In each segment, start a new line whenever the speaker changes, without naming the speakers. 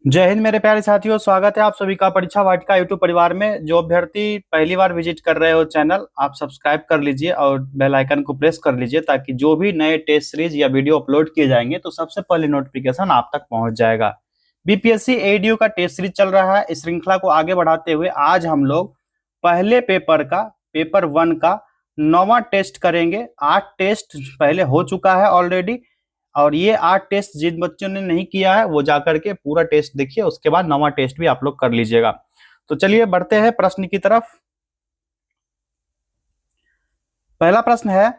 जय हिंद मेरे प्यारे साथियों, स्वागत है आप सभी का परीक्षा वाटिका यूट्यूब परिवार में। जो अभ्यर्थी पहली बार विजिट कर रहे हो चैनल, आप सब्सक्राइब कर लीजिए और बेल आइकन को प्रेस कर लीजिए ताकि जो भी नए टेस्ट सीरीज या वीडियो अपलोड किए जाएंगे तो सबसे पहले नोटिफिकेशन आप तक पहुंच जाएगा। बीपीएससी एडीयू का टेस्ट सीरीज चल रहा है। इस श्रृंखला को आगे बढ़ाते हुए आज हम लोग पहले पेपर का, पेपर 1 का 9वां टेस्ट करेंगे। 8 टेस्ट पहले हो चुका है ऑलरेडी, और ये 8 टेस्ट जिन बच्चों ने नहीं किया है वो जाकर के पूरा टेस्ट देखिए, उसके बाद 9वां टेस्ट भी आप लोग कर लीजिएगा। तो चलिए बढ़ते हैं प्रश्न की तरफ। पहला प्रश्न है,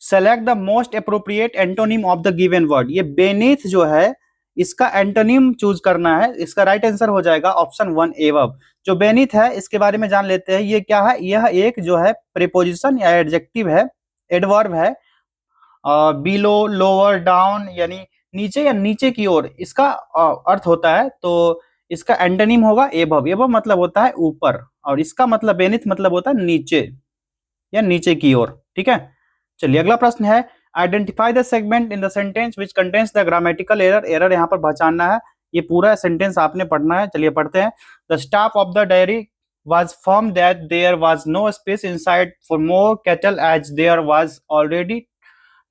select the most appropriate antonym of the given word. ये बेनीथ जो है इसका एंटोनिम चूज करना है। इसका राइट आंसर हो जाएगा ऑप्शन 1 एबव। जो बेनीथ है इसके बारे में जान लेते हैं। ये क्या है? यह एक जो है प्रीपोजिशन या एडजेक्टिव है, एडवर्ब है। बिलो, लोअर, डाउन यानी नीचे या नीचे की ओर इसका अर्थ होता है। तो इसका एंटोनिम होगा एबव। एबव मतलब होता है ऊपर, और इसका मतलब बेनिथ मतलब होता है नीचे या नीचे की ओर। ठीक है, चलिए अगला प्रश्न है, identify the segment in the sentence which contains the grammatical error. Error यहाँ पर पहचानना है। ये पूरा सेंटेंस आपने पढ़ना है। चलिए पढ़ते हैं। The staff of the dairy was firm that there was no space inside for more cattle as there was already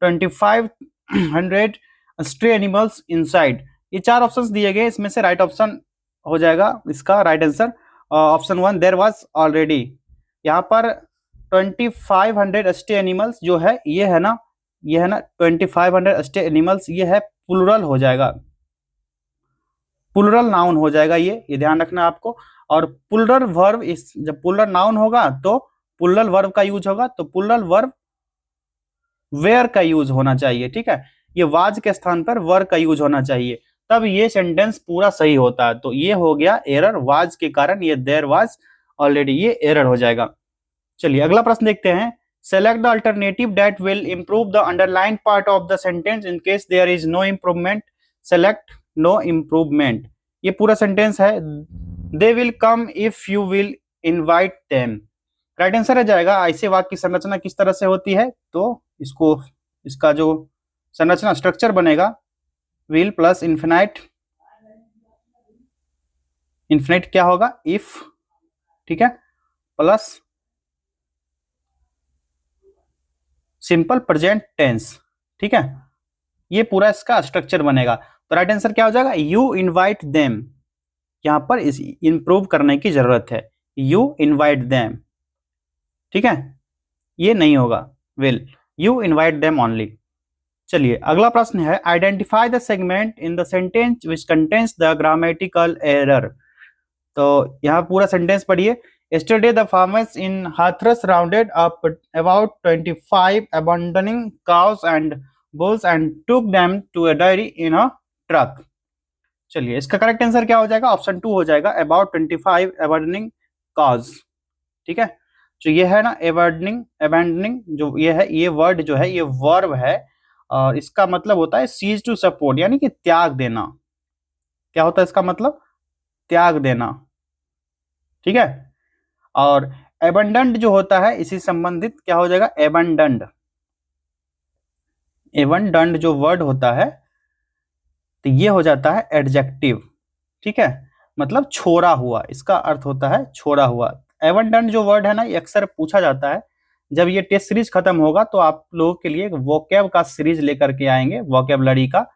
2500 stray animals inside. ये 4 ऑप्शंस दिए गए, इसमें से राइट ऑप्शन हो जाएगा इसका right answer option 1 there was already. यहाँ पर 2500 स्टे एनिमल्स जो है ये है ना, ये है ना 2500 स्टे एनिमल्स, ये है प्लूरल हो जाएगा, प्लूरल नाउन हो जाएगा। ये ध्यान रखना आपको। और प्लूरल वर्ब, इस जब प्लूरल नाउन होगा तो प्लूरल वर्ब का यूज होगा, तो प्लूरल वर्ब वेयर का यूज होना चाहिए। ठीक है, ये वाज के स्थान पर वर का यूज होना चाहिए, तब ये सेंटेंस पूरा सही होता है। तो ये हो गया एरर, वाज के कारण ये देयर वाज ऑलरेडी, ये एरर हो जाएगा। चलिए अगला प्रश्न देखते हैं। Select the alternative that will improve the underline part of the sentence in case there is no improvement. Select no improvement. ये पूरा सेंटेंस है, they will come if you will invite them. Right answer आ जाएगा। ऐसे वाक्य की संरचना किस तरह से होती है? तो इसको, इसका जो संरचना स्ट्रक्चर बनेगा, विल प्लस इन्फिनाइट, इन्फिनाइट क्या होगा? इफ, ठीक है, प्लस सिंपल प्रेजेंट टेंस। ठीक है, ये पूरा इसका स्ट्रक्चर बनेगा। तो राइट आंसर क्या हो जाएगा? You invite them. यहां पर इस इंप्रूव करने की जरूरत है, यू इनवाइट देम। ठीक है, ये नहीं होगा will, you invite them only. चलिए अगला प्रश्न है, identify the segment in the sentence which contains the grammatical error. तो यहाँ पूरा सेंटेंस पढ़िए। Yesterday the farmers in Hathras rounded up about 25 abandoning cows and bulls and took them to a dairy in a truck। चलिए इसका correct answer क्या हो जाएगा? Option 2 हो जाएगा, about 25 abandoning cows। ठीक है, जो ये है ना abandoning, abandoning जो ये है, ये वर्ड जो है ये वर्ब है, और इसका मतलब होता है सीज टू सपोर्ट, यानी कि त्याग देना। क्या होता है इसका मतलब? त्याग देना। ठीक है, और एबंडेंट जो होता है इसी संबंधित क्या हो जाएगा? एबंडेंट। एबंडेंट जो वर्ड होता है तो ये हो जाता है एडजेक्टिव। ठीक है, मतलब छोड़ा हुआ, इसका अर्थ होता है छोड़ा हुआ। एबंडेंट जो वर्ड है ना, ये अक्सर पूछा जाता है। जब ये टेस्ट सीरीज खत्म होगा तो आप लोगों के लिए एक वोकैब का सीरीज लेकर के आएंगे, वोकैबुलरी का,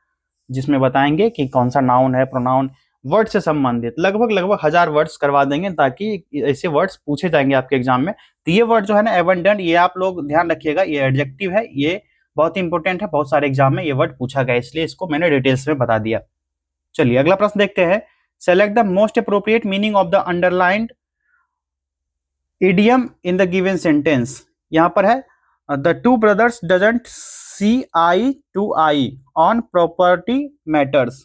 जिसमें बताएंगे कि कौन सा नाउन है, प्रोनाउन, वर्ड से संबंधित लगभग 1000 वर्ड्स करवा देंगे, ताकि ऐसे वर्ड्स पूछे जाएंगे आपके एग्जाम में। तो ये वर्ड जो है ना एबंडेंट, ये आप लोग ध्यान रखिएगा, ये एडजेक्टिव है, ये बहुत इंपॉर्टेंट है, बहुत सारे एग्जाम में ये वर्ड पूछा गया, इसलिए इसको मैंने डिटेल्स में बता दिया। चलिए अगला प्रश्न देखते हैं। Select the most appropriate meaning of the underlined idiom in the given sentence. यहां पर है, the two brothers doesn't see eye to eye on property matters.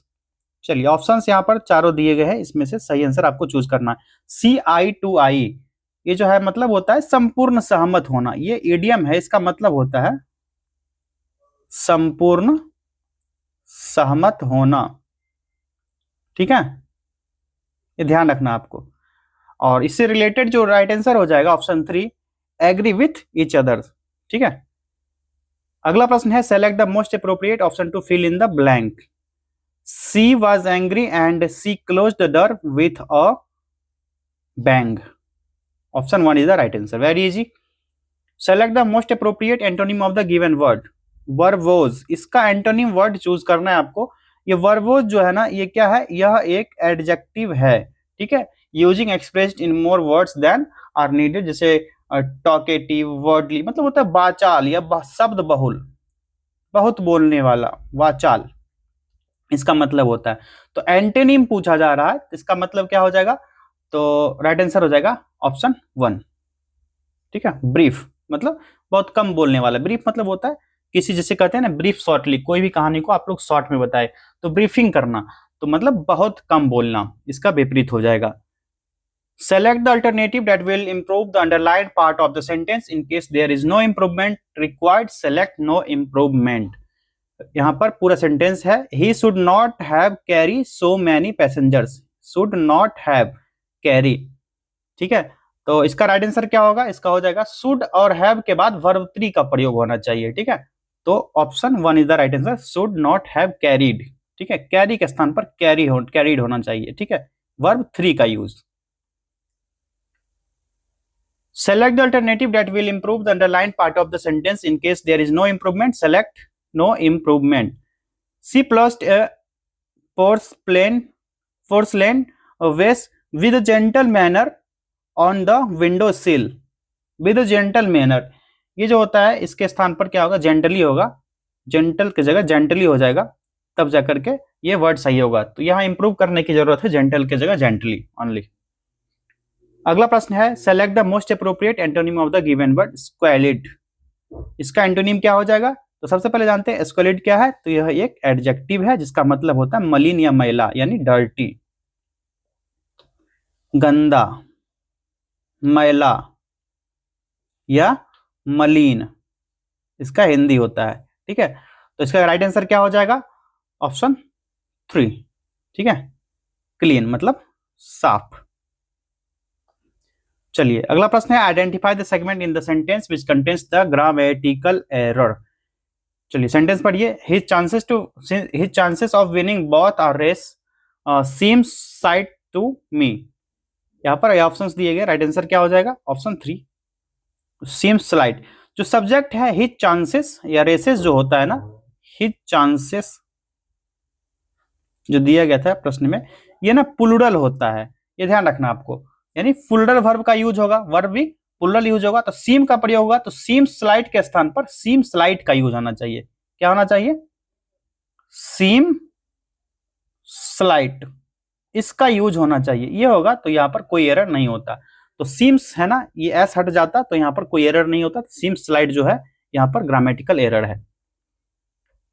चलिए ऑप्शंस यहाँ पर चारों दिए गए हैं, इसमें से सही आंसर आपको चूज करना है। सी आई टू आई, ये जो है मतलब होता है संपूर्ण सहमत होना। ये इडियम है, इसका मतलब होता है संपूर्ण सहमत होना। ठीक है, ये ध्यान रखना आपको। और इससे रिलेटेड जो राइट आंसर हो जाएगा option 3, agree with each other. ठीक है, अगला प्रश्न है, select the most appropriate option to fill in the blank. She was angry and she close the door with a bang. Option 1 is the right answer, very easy. Select the most appropriate antonym of the given word. Verbose, इसका antonym word choose करना है आपको। ये verbose जो है ना, ये क्या है, यह एक एडजेक्टिव है, ठीक है, using expressed in more words than are needed, जैसे टॉकेटिव, वर्डली, मतलब होता है वाचाल या शब्द बहुल, बहुत बोलने वाला, वाचाल इसका मतलब होता है। तो एंटोनिम पूछा जा रहा है, इसका मतलब क्या हो जाएगा, तो राइट आंसर हो जाएगा ऑप्शन 1, ठीक है। ब्रीफ मतलब बहुत कम बोलने वाला, ब्रीफ मतलब होता है किसी, जैसे कहते हैं ना ब्रीफ शॉर्टली, कोई भी कहानी को आप लोग शॉर्ट में बताए, तो ब्रीफिंग करना, तो मतलब बहुत कम बोलना, इसका विपरीत हो जाएगा। Select the alternative that will improve the underlined part of the sentence. In case there is no improvement required, select no improvement. यहाँ पर पूरा सेंटेंस है, he should not have carry so many passengers, should not have carry, ठीक है। तो इसका right answer क्या होगा, इसका हो जाएगा should और have के बाद verb 3 का प्रयोग होना चाहिए, ठीक है। तो option 1 is the right answer, should not have carried, ठीक है, कैरी के स्थान पर कैरीड होना चाहिए, ठीक है, verb 3 का use. Select the alternative that will improve the underlined part of the sentence. In case there is no improvement, select no improvement. She placed a porcelain vase with a gentle manner on the window sill. With a gentle manner, ये जो होता है इसके स्थान पर क्या होगा, gently होगा, जेंटल की जगह जेंटली हो जाएगा, तब जाकर के ये वर्ड सही होगा। तो यहाँ इंप्रूव करने की जरूरत है, जेंटल की जगह जेंटली ओनली। अगला प्रश्न है, select the most appropriate antonym of the given word squalid. इसका एंटोनिम क्या हो जाएगा, तो सबसे पहले जानते हैं स्क्वैलिड क्या है, तो यह एक एडजेक्टिव है जिसका मतलब होता है मलिन या मैला, यानी डर्टी, गंदा, मैला या मलिन, इसका हिंदी होता है, ठीक है। तो इसका राइट आंसर क्या हो जाएगा, ऑप्शन 3, ठीक है, क्लीन मतलब साफ। चलिए अगला प्रश्न है, identify the segment in the sentence which contains the grammatical error. चलिए सेंटेंस पढ़िए, his chances of winning both are race seems slight to me. यहाँ पर ऑप्शंस दिए गए, राइट आंसर क्या हो जाएगा, ऑप्शन 3 सीम्स स्लाइट। जो सब्जेक्ट है हिज चांसेस या रेसेस जो होता है ना, हिज चांसेस जो दिया गया था प्रश्न में, ये ना प्लूरल होता है, ये ध्यान रखना आपको, यानी प्लूरल वर्ब का यूज होगा, वर्ब भी प्लूरल यूज होगा, तो सीम का प्रयोग होगा, तो सीम स्लाइट के स्थान पर सीम स्लाइट का यूज होना चाहिए। क्या होना चाहिए, सीम स्लाइट, इसका यूज होना चाहिए, ये होगा तो यहां पर कोई एरर नहीं होता। तो सीम्स है ना, ये एस हट जाता तो यहां पर कोई एरर नहीं होता, सीम स्लाइट जो है यहां पर ग्रामेटिकल एरर है।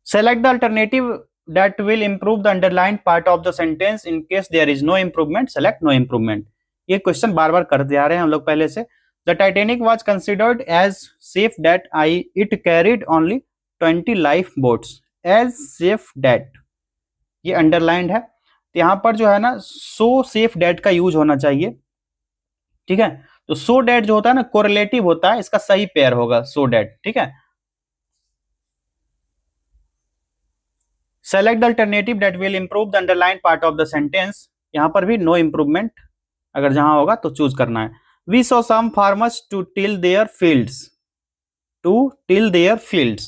Select the alternative that will improve the underlined part of the sentence. In case there is no improvement, select no improvement. ये क्वेश्चन बार बार करते आ रहे हैं हम लोग पहले से। The Titanic was considered as safe that it carried only 20 lifeboats. As safe that, ये underlined है, तो यहाँ पर जो है ना so safe that का यूज होना चाहिए, ठीक है। तो so that जो होता है ना कोरिलेटिव होता है, इसका सही पेयर होगा so that, ठीक है। Select the alternative that will improve the underlined part of the sentence. यहां पर भी नो इंप्रूवमेंट अगर जहां होगा तो चूज करना है। We saw some farmers to till their fields. To till their fields.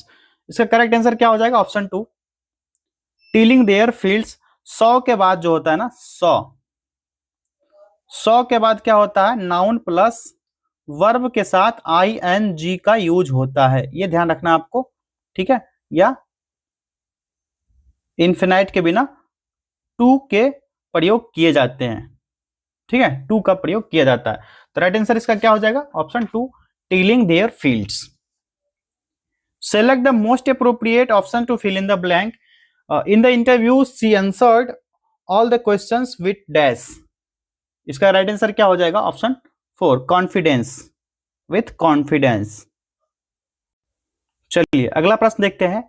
इसका करेक्ट आंसर क्या हो जाएगा, ऑप्शन 2 टिलिंग देयर फील्ड्स। 100 के बाद जो होता है ना 100 के बाद क्या होता है, नाउन प्लस वर्ब के साथ ing का यूज होता है, ये ध्यान रखना आपको, ठीक है, या इन्फिनाइट के बिना टू के प्रयोग किए जाते हैं, ठीक है, टू का प्रयोग किया जाता है। तो राइट आंसर इसका क्या हो जाएगा, option 2 tilling their fields. Select the most appropriate option to fill in the blank. In the interview she answered all the questions with dash. इसका राइट आंसर क्या हो जाएगा, ऑप्शन 4 कॉन्फिडेंस, विथ कॉन्फिडेंस। चलिए अगला प्रश्न देखते हैं,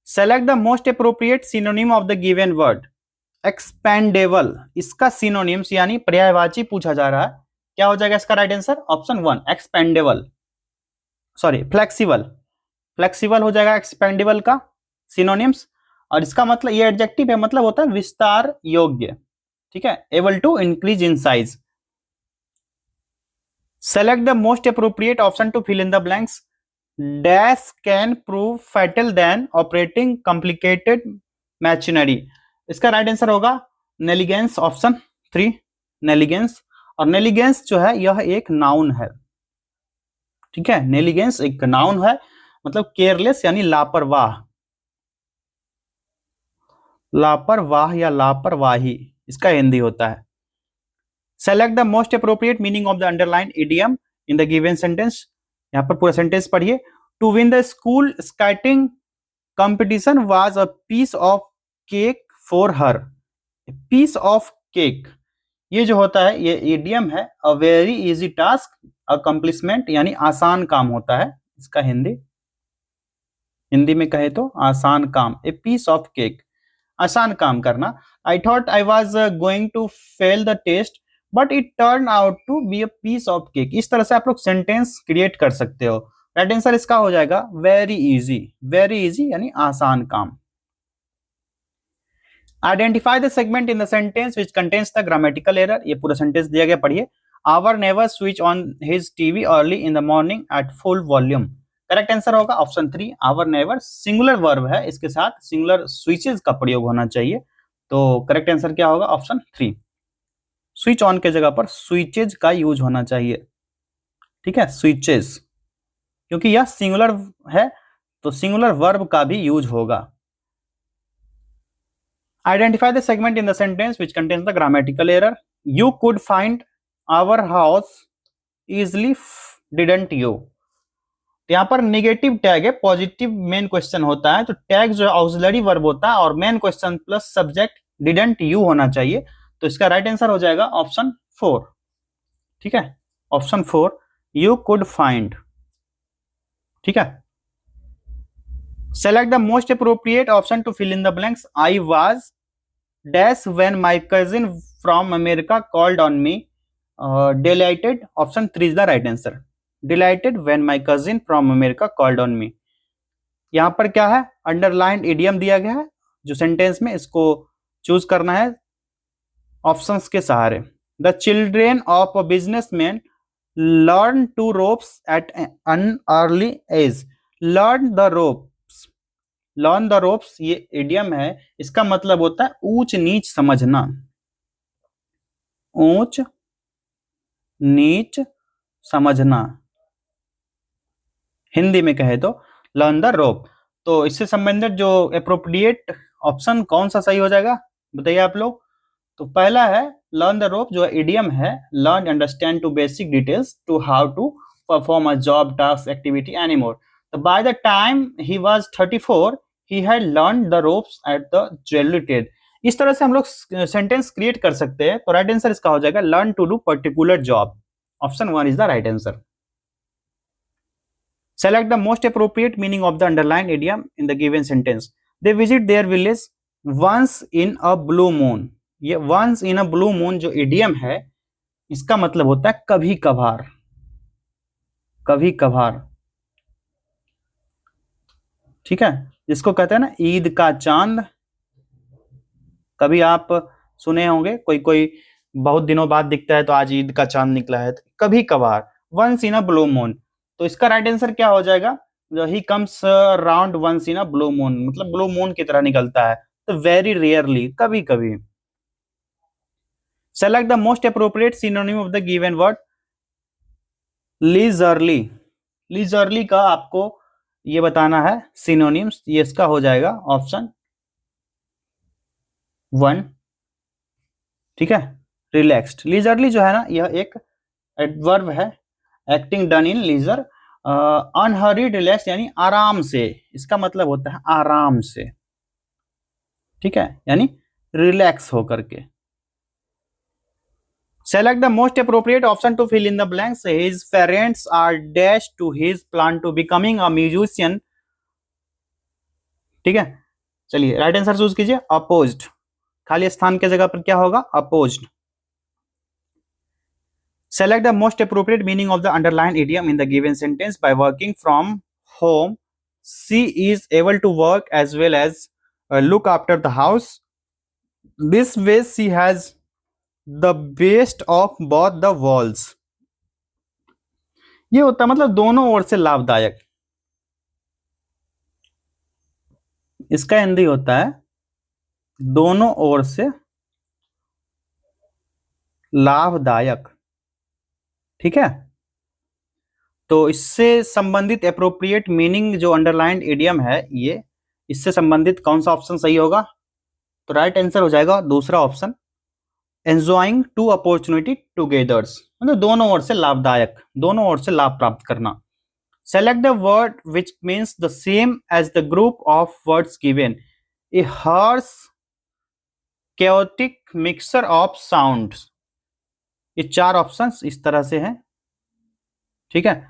select the most appropriate synonym of the given word. Expendable, इसका सिनोनिम्स यानी पर्यायवाची पूछा जा रहा है, क्या हो जाएगा इसका right answer, option 1 expendable, sorry flexible, flexible हो जाएगा एक्सपेंडेबल का सिनोनिम्स। और इसका मतलब ये एडजेक्टिव है, मतलब होता है विस्तार योग्य, ठीक है, able to increase in size. Select the most appropriate option to fill in the blanks. Dash can prove fatal then operating complicated machinery. इसका राइट आंसर होगा नेलिगेंस, ऑप्शन 3 नेलिगेंस। और नेलिगेंस जो है यह एक नाउन है, ठीक है, नेलिगेंस एक नाउन है, मतलब केयरलेस यानी लापरवाह, लापरवाह या लापरवाही इसका हिंदी होता है। Select the most appropriate meaning of the underline idiom in the given sentence. यहां पर पूरा सेंटेंस पढ़िए। To win the school skating competition was a piece of cake for her. Piece of cake ये जो होता है ये इडियम है, a very easy task accomplishment यानी आसान काम होता है इसका हिंदी में कहे तो आसान काम। ए पीस ऑफ केक आसान काम करना। I thought I was going to fail the test but it turn out to be a piece of cake. इस तरह से आप लोग सेंटेंस क्रिएट कर सकते हो। राइट आंसर इसका हो जाएगा वेरी इजी यानी आसान काम। Identify the segment in the sentence which contains the grammatical error. ये पूरा सेंटेंस दिया गया, पढ़िए। Our never switch on his TV early in the morning at full volume. Correct answer होगा option 3 our never. Singular verb है, इसके साथ singular switches का प्रयोग होना चाहिए, तो करेक्ट आंसर क्या होगा ऑप्शन 3। स्विच ऑन के जगह पर स्विचेज का यूज होना चाहिए, ठीक है, स्विचेज, क्योंकि यह सिंगुलर है तो सिंगुलर वर्ब का भी यूज होगा। Identify the segment in the sentence which contains the grammatical error. You could find our house easily, didn't you? यहाँ पर निगेटिव टैग है, पॉजिटिव मेन क्वेश्चन होता है, तो टैग जो ऑक्सिलरी वर्ब होता है और main question plus subject didn't you होना चाहिए, तो इसका राइट आंसर हो जाएगा ऑप्शन 4, ठीक है, ऑप्शन 4 यू कुड फाइंड, ठीक है। Select the most appropriate option to fill in the blanks. I was dash when my cousin from America called on me. Delighted, option 3 is the right answer. Delighted when my cousin from America called on me. यहां पर क्या है, underline idiom दिया गया है जो sentence में, इसको चूज करना है ऑप्शंस के सहारे। The children of a businessman learn to ropes at an early age. Learn the ropes, learn the ropes ये इडियम है, इसका मतलब होता है ऊंच नीच समझना, ऊंच नीच समझना, हिंदी में कहे तो लर्न द रोप। तो इससे संबंधित जो अप्रोप्रिएट ऑप्शन कौन सा सही हो जाएगा बताइए आप लोग। तो पहला है लर्न द रोप, जो इडियम है, learn understand to basic details to how to perform a job task activity anymore. तो by the time he was 34 he had learned the ropes at the jewelry trade। इस तरह से हम लोग sentence create कर सकते हैं, तो राइट आंसर इसका हो जाएगा learn to do particular job, option 1 is the right answer. Select the most appropriate meaning of the underline idiom in the given sentence. They visit their village once in a blue moon. ये once in a blue moon जो idiom है, इसका मतलब होता है कभी कभार, कभी कभार, ठीक है, जिसको कहते हैं ना ईद का चांद। कभी आप सुने होंगे कोई कोई बहुत दिनों बाद दिखता है तो आज ईद का चांद निकला है, तो कभी कभार, once in a blue moon. तो इसका राइट आंसर क्या हो जाएगा, जो he comes round once in a blue moon, मतलब ब्लू मून की तरह निकलता है, तो वेरी रेयरली, कभी कभी। Select the most appropriate synonym of the given word. Leisurely, leisurely का आपको ये बताना है सिनोनिम्स, ये इसका हो जाएगा ऑप्शन 1, ठीक है, रिलैक्स्ड। लीजरली जो है ना, यह एक एडवर्ब है, acting done in leisure. Unhurried relax यानी आराम से, इसका मतलब होता है आराम से, ठीक है, यानी रिलैक्स होकर के। Select the most appropriate option to fill in the blanks. His parents are dash to his plan to becoming a musician, ठीक है, चलिए राइट आंसर चूज कीजिए अपोज्ड, खाली स्थान के जगह पर क्या होगा opposed. Select the most appropriate meaning of the underlined idiom in the given sentence. By working from home, she is able to work as well as look after the house, this way she has the best of both the walls. ये होता है मतलब दोनों ओर से लाभदायक। इसका हिंदी होता है दोनों ओर से लाभदायक। ठीक है, तो इससे संबंधित अप्रोप्रिएट मीनिंग जो अंडरलाइंड इडियम है, ये इससे संबंधित कौन सा ऑप्शन सही होगा? तो राइट आंसर हो जाएगा दूसरा option, enjoying two opportunity togethers, मतलब दोनों ओर से लाभदायक, दोनों ओर से लाभ प्राप्त करना। Select the word which means the same as the group of words given, a harsh chaotic mixture of sounds. ये चार ऑप्शंस इस तरह से हैं। ठीक है,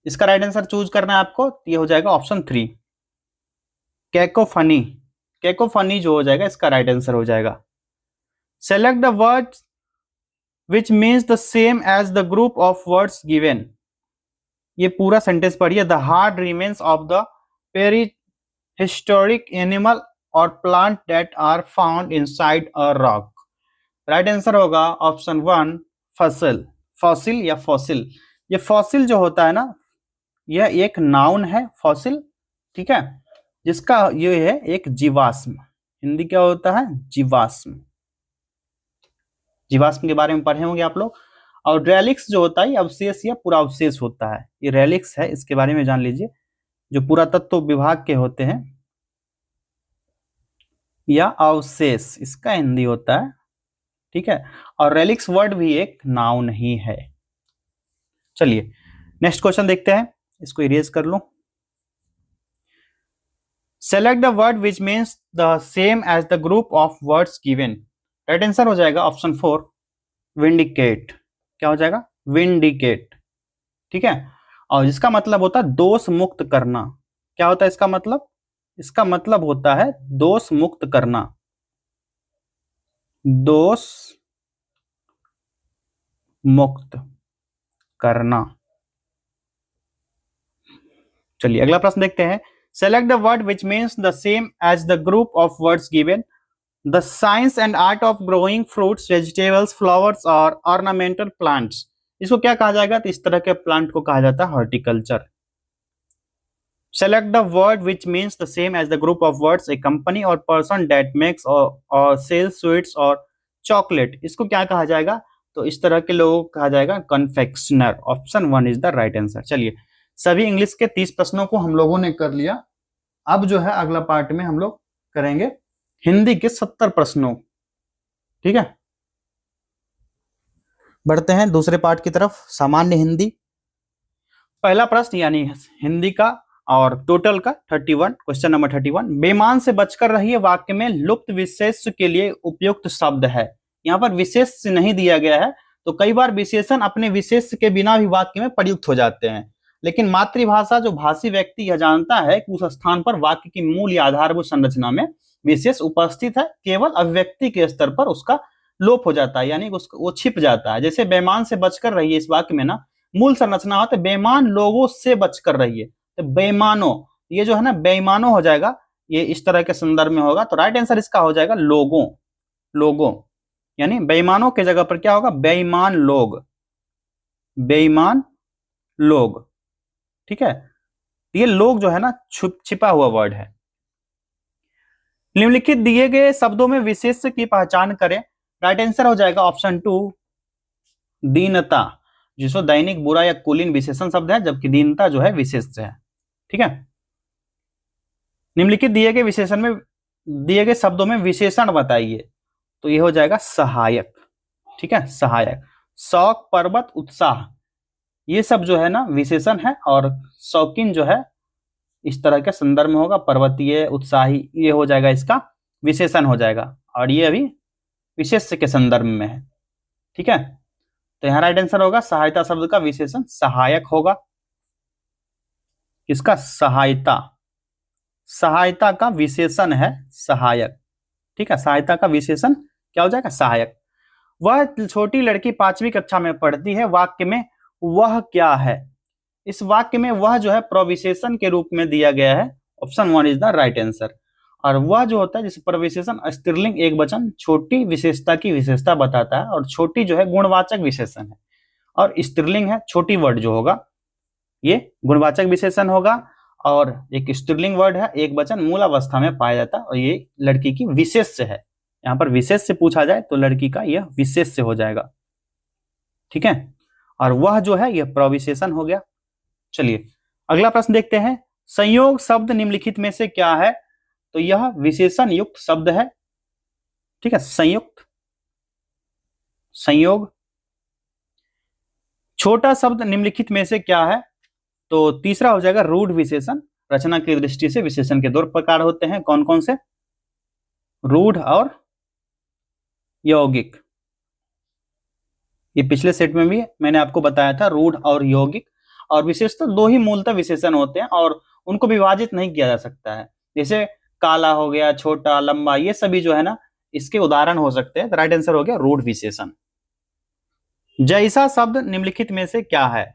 इसका राइट आंसर चूज करना है आपको, ये हो जाएगा ऑप्शन 3, कैकोफनी। कैकोफनी जो हो जाएगा इसका राइट आंसर हो जाएगा। Select the word which means the same as the group of words given. ये पूरा सेंटेंस पढ़िए, the hard remains of the prehistoric animal और plant that are found inside a rock. Right answer होगा option 1, fossil. Fossil या fossil, ये fossil जो होता है ना, यह एक नाउन है फॉसिल। ठीक है, जिसका ये है एक जीवाश्म। हिंदी क्या होता है? जीवाश्म। जीवाश्म के बारे में पढ़े होंगे आप लोग। और रेलिक्स जो होता है अवशेष या पूरा अवशेष होता है, ये रेलिक्स है, इसके बारे में जान लीजिए, जो पुरातत्व विभाग के होते हैं, या अवशेष इसका हिंदी होता है। ठीक है, और रेलिक्स वर्ड भी एक नाउन ही है। चलिए नेक्स्ट क्वेश्चन देखते हैं, इसको इरेज कर लो। Select the word which means the same as the group of words given. Right answer हो जाएगा ऑप्शन 4, विंडिकेट। क्या हो जाएगा? विंडिकेट। ठीक है, और जिसका मतलब होता है दोष मुक्त करना। क्या होता है इसका मतलब? इसका मतलब होता है दोष मुक्त करना, दोष मुक्त करना। चलिए अगला प्रश्न देखते हैं। Select the word which means the same as the group of words given, the science and art of growing fruits, vegetables, flowers और ऑर्नामेंटल प्लांट्स। इसको क्या कहा जाएगा? तो इस तरह के प्लांट को कहा जाता है horticulture. Select the word which means the same as the group of words, a company or person that makes और सेल्स स्वीट्स और चॉकलेट। इसको क्या कहा जाएगा? तो इस तरह के लोगों को कहा जाएगा confectioner. Option 1 is the right answer. चलिए सभी इंग्लिश के 30 प्रश्नों को हम लोगों ने कर लिया। अब जो है अगला पार्ट में हम लोग करेंगे हिंदी के 70 प्रश्नों। ठीक है, बढ़ते हैं दूसरे पार्ट की तरफ, सामान्य हिंदी। पहला प्रश्न यानी हिंदी का और टोटल का 31, क्वेश्चन नंबर 31, बेईमान से बचकर रहिए वाक्य में लुप्त विशेष के लिए उपयुक्त शब्द है। यहाँ पर विशेष नहीं दिया गया है, तो कई बार विशेषण अपने विशेष के बिना भी वाक्य में प्रयुक्त हो जाते हैं, लेकिन मातृभाषा जो भाषी व्यक्ति यह जानता है कि उस स्थान पर वाक्य की मूल या आधारभूत संरचना में विशेष उपस्थित है, केवल अभिव्यक्ति के स्तर पर उसका लोप हो जाता है, यानी वो छिप जाता है। जैसे बेईमान से बचकर रहिए, इस वाक्य में ना मूल संरचना होता है बेईमान लोगों से बचकर रहिए, तो बेईमानों, ये जो है ना बेईमानों हो जाएगा, ये इस तरह के संदर्भ में होगा। तो राइट आंसर इसका हो जाएगा लोगों। लोगों यानी बेईमानों के जगह पर क्या होगा? बेईमान लोग, बेईमान लोग। ठीक है, ये लोग जो है ना छिपा हुआ वर्ड है। निम्नलिखित दिए गए शब्दों में विशेष की पहचान करें। राइट आंसर हो जाएगा ऑप्शन 2, दीनता, जिसको दैनिक बुरा या कुलीन विशेषण शब्द है, जबकि दीनता जो है विशेष है। ठीक है, निम्नलिखित दिए गए विशेषण में दिए गए शब्दों में विशेषण बताइए, तो ये हो जाएगा सहायक। ठीक है, सहायक। शौक, पर्वत, उत्साह, ये सब जो है ना विशेषण है, और शौकीन जो है इस तरह के संदर्भ में होगा, पर्वतीय, उत्साही, ये हो जाएगा इसका विशेषण हो जाएगा, और ये अभी विशेष के संदर्भ में है। ठीक है, तो यहां राइट आंसर होगा सहायता शब्द का विशेषण सहायक होगा। इसका सहायता, सहायता का विशेषण है सहायक। ठीक है, सहायता का विशेषण क्या हो जाएगा? सहायक। वह छोटी लड़की 5वीं कक्षा में पढ़ती है, वाक्य में वह क्या है? इस वाक्य में वह जो है प्रविशेषण के रूप में दिया गया है। Option 1 is the right answer. और वह जो होता है जिस पर विशेषण स्त्रीलिंग एक वचन छोटी विशेषता की विशेषता बताता है, और छोटी जो है गुणवाचक विशेषण है, और स्त्रीलिंग है छोटी वर्ड जो होगा ये गुणवाचक विशेषण होगा, और एक स्त्रीलिंग वर्ड है एक वचन मूल अवस्था में पाया जाता है, और ये लड़की की विशेष से है। यहाँ पर विशेष से पूछा जाए तो लड़की का यह विशेष से हो जाएगा, ठीक है। और वह जो है यह प्रविशेषण हो गया। चलिए अगला प्रश्न देखते हैं, संयोग शब्द निम्नलिखित में से क्या है? तो यह विशेषण युक्त शब्द है, ठीक है। संयुक्त, संयोग। छोटा शब्द निम्नलिखित में से क्या है? तो तीसरा हो जाएगा रूढ़ विशेषण। रचना की दृष्टि से विशेषण के दो प्रकार होते हैं, कौन कौन से? रूढ़ और यौगिक। ये पिछले सेट में भी मैंने आपको बताया था, रूढ़ और यौगिक। और विशेषतः दो ही मूलतः विशेषण होते हैं और उनको विभाजित नहीं किया जा सकता है। जैसे काला हो गया, छोटा, लंबा, ये सभी जो है ना इसके उदाहरण हो सकते हैं। राइट आंसर हो गया रूढ़ विशेषण। जैसा शब्द निम्नलिखित में से क्या है?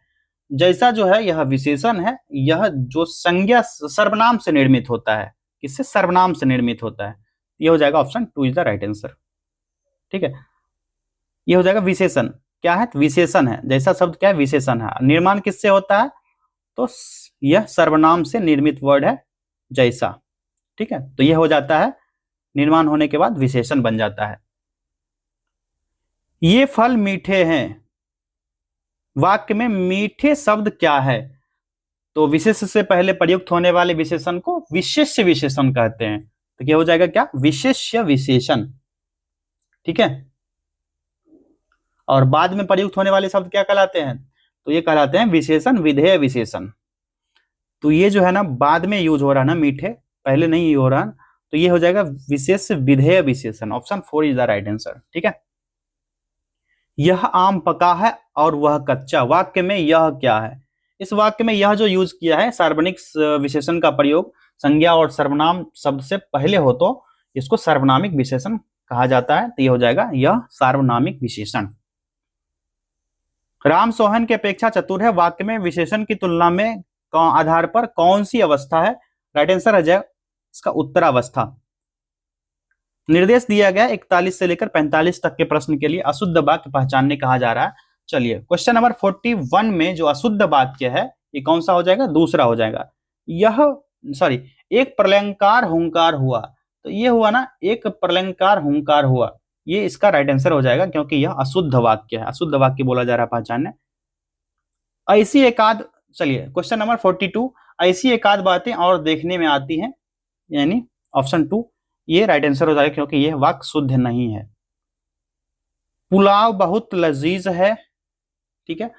जैसा जो है यह विशेषण है, यह जो संज्ञा सर्वनाम से निर्मित होता है। किससे? सर्वनाम से निर्मित होता है। यह हो जाएगा option 2 is the right answer, ठीक है। यह हो जाएगा विशेषण। क्या है? विशेषण है। जैसा शब्द क्या है? विशेषण है। निर्माण किससे होता है? तो यह सर्वनाम से निर्मित वर्ड है जैसा, ठीक है। तो यह हो जाता है, निर्माण होने के बाद विशेषण बन जाता है। ये फल मीठे हैं। वाक्य में मीठे शब्द क्या है? तो विशेष से पहले प्रयुक्त होने वाले विशेषण को विशेष्य विशेषण कहते हैं। तो क्या हो जाएगा? क्या? विशेष्य विशेषण, ठीक है। और बाद में प्रयुक्त होने वाले शब्द क्या कहलाते हैं? तो ये कहलाते हैं विशेषण विधेय विशेषण। तो ये जो है ना बाद में यूज हो रहा है ना, मीठे, पहले नहीं हो रहा, तो ये हो जाएगा विशेष विधेय विशेषण। Option 4 is the right answer, ठीक है। यह आम पका है और वह कच्चा। वाक्य में यह क्या है? इस वाक्य में यह जो यूज किया है सार्वजनिक विशेषण का प्रयोग संज्ञा और सर्वनाम शब्द से पहले हो तो इसको सार्वनामिक विशेषण कहा जाता है। तो यह हो जाएगा यह सार्वनामिक विशेषण। राम सोहन की अपेक्षा चतुर है। वाक्य में विशेषण की तुलना में आधार पर कौन सी अवस्था है? राइट आंसर है इसका उत्तरावस्था। निर्देश दिया गया 41 से लेकर 45 तक के प्रश्न के लिए अशुद्ध वाक्य पहचानने कहा जा रहा है। चलिए क्वेश्चन नंबर 41 में जो अशुद्ध वाक्य है ये कौन सा हो जाएगा? दूसरा हो जाएगा। यह एक प्रलयंकार हुंकार हुआ। तो ये हुआ ना, एक प्रलयंकार हुंकार हुआ, ये इसका राइट आंसर हो जाएगा क्योंकि यह अशुद्ध वाक्य है। अशुद्ध वाक्य बोला जा रहा है पहचानने। ऐसी एकाध, चलिए क्वेश्चन नंबर 42, ऐसी एकाध बातें और देखने में आती हैं, यानी ऑप्शन 2 ये राइट आंसर हो जाएगा क्योंकि यह वाक्य शुद्ध नहीं है। पुलाव बहुत लजीज है, ठीक है।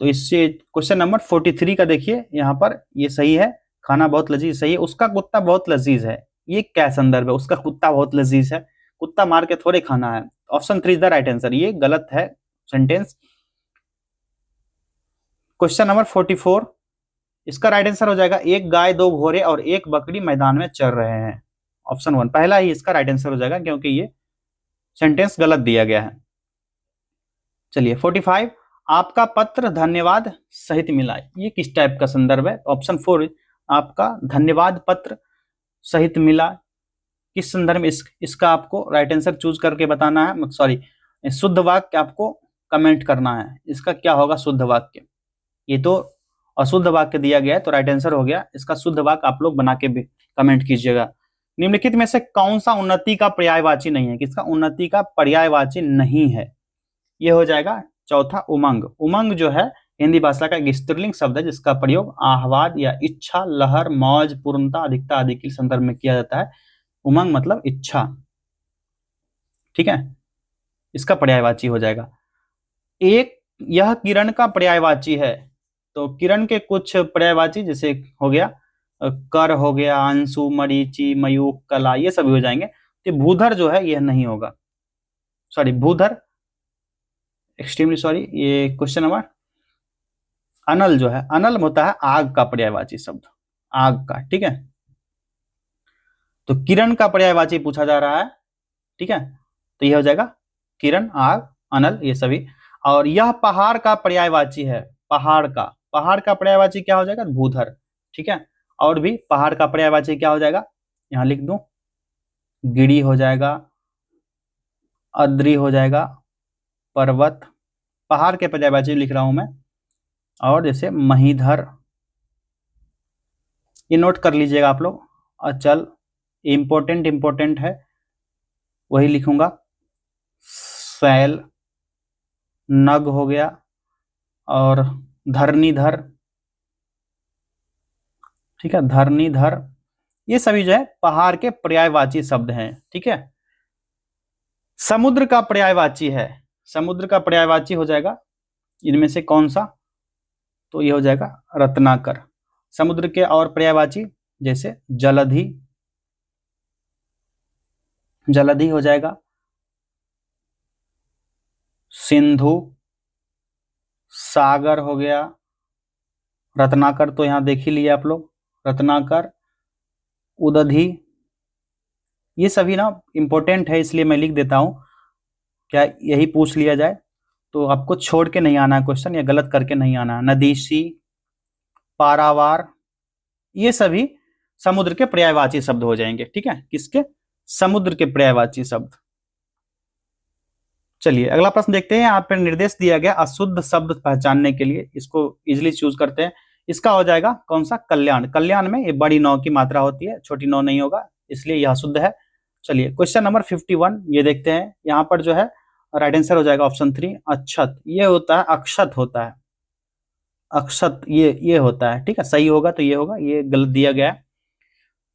तो इससे क्वेश्चन नंबर 43 का देखिए, यहां पर ये सही है, खाना बहुत लजीज सही है। उसका कुत्ता बहुत लजीज है, ये क्या संदर्भ है? उसका कुत्ता बहुत लजीज है, कुत्ता मार के थोड़े खाना है। Option 3 is the right answer, ये गलत है सेंटेंस। क्वेश्चन नंबर 44, इसका राइट आंसर हो जाएगा एक गाय, दो घोड़े और एक बकरी मैदान में चर रहे हैं। ऑप्शन 1 पहला ही इसका राइट आंसर हो जाएगा क्योंकि ये सेंटेंस गलत दिया गया है। चलिए 45, आपका पत्र धन्यवाद सहित मिला, ये किस टाइप का संदर्भ है? ऑप्शन 4 आपका धन्यवाद पत्र सहित मिला, किस संदर्भ में? इसका आपको राइट आंसर चूज करके बताना है। शुद्ध वाक्य आपको कमेंट करना है, इसका क्या होगा शुद्ध वाक्य? ये तो अशुद्ध वाक्य दिया गया है तो राइट आंसर हो गया। इसका शुद्ध वाक्य आप लोग बना के भी कमेंट कीजिएगा। निम्नलिखित में से कौन सा उन्नति का पर्यायवाची नहीं है? किसका उन्नति का पर्यायवाची नहीं है? ये हो जाएगा चौथा उमंग। उमंग जो है हिंदी भाषा का एक स्त्रीलिंग शब्द है जिसका प्रयोग आह्लाद या इच्छा, लहर, मौज, पूर्णता, अधिकता आदि के संदर्भ में किया जाता है। उमंग मतलब इच्छा, ठीक है, इसका पर्यायवाची हो जाएगा। एक, यह किरण का पर्यायवाची है। तो किरण के कुछ पर्यायवाची जैसे हो गया कर, हो गया अंशु, मरीचि, मयूख, कला, ये सभी हो जाएंगे। तो भूधर जो है यह नहीं होगा, भूधर, एक्सट्रीमली सॉरी। ये क्वेश्चन नंबर, अनल जो है, अनल होता है आग का पर्यायवाची शब्द, आग का, ठीक है। तो किरण का पर्यायवाची पूछा जा रहा है, ठीक है। तो यह हो जाएगा किरण, आग, अनल, ये सभी। और यह पहाड़ का पर्यायवाची है, पहाड़ का पर्यायवाची क्या हो जाएगा? भूधर, ठीक है। और भी पहाड़ का पर्यायवाची क्या हो जाएगा? यहां लिख दूं, गिरी हो जाएगा, अद्री हो जाएगा, पर्वत, पहाड़ के पर्यायवाची लिख रहा हूं मैं, और जैसे महीधर, ये नोट कर लीजिएगा आप लोग। अचल, इंपॉर्टेंट है, वही लिखूंगा। शैल, नग हो गया, और धरणीधर, ठीक है, धरणीधर, ये सभी जो है पहाड़ के पर्यायवाची शब्द हैं। ठीक है, समुद्र का पर्यायवाची है, समुद्र का पर्यायवाची हो जाएगा इनमें से कौन सा, तो ये हो जाएगा रत्नाकर। समुद्र के और पर्यायवाची जैसे जलधि, जलधि हो जाएगा, सिंधु, सागर हो गया, रत्नाकर तो यहां देख ही लिए आप लोग, रत्नाकर, उदधि, ये सभी ना इंपॉर्टेंट है इसलिए मैं लिख देता हूं, क्या यही पूछ लिया जाए तो आपको छोड़ के नहीं आना है क्वेश्चन, या गलत करके नहीं आना है। नदीसी, पारावार, ये सभी समुद्र के पर्यायवाची शब्द हो जाएंगे। ठीक है, किसके, समुद्र के पर्यायवाची शब्द। चलिए अगला प्रश्न देखते हैं। यहाँ पर निर्देश दिया गया अशुद्ध शब्द पहचानने के लिए, इसको इजिली चूज करते हैं। इसका हो जाएगा कौन सा, कल्याण। कल्याण में ये बड़ी नौ की मात्रा होती है, छोटी नौ नहीं होगा, इसलिए यह शुद्ध है। चलिए क्वेश्चन नंबर 51 ये देखते हैं। यहाँ पर जो है राइट आंसर हो जाएगा ऑप्शन 3 अक्षत। ये होता है अक्षत होता है, अक्षत ये होता है। ठीक है, सही होगा तो ये होगा, ये गलत दिया गया है।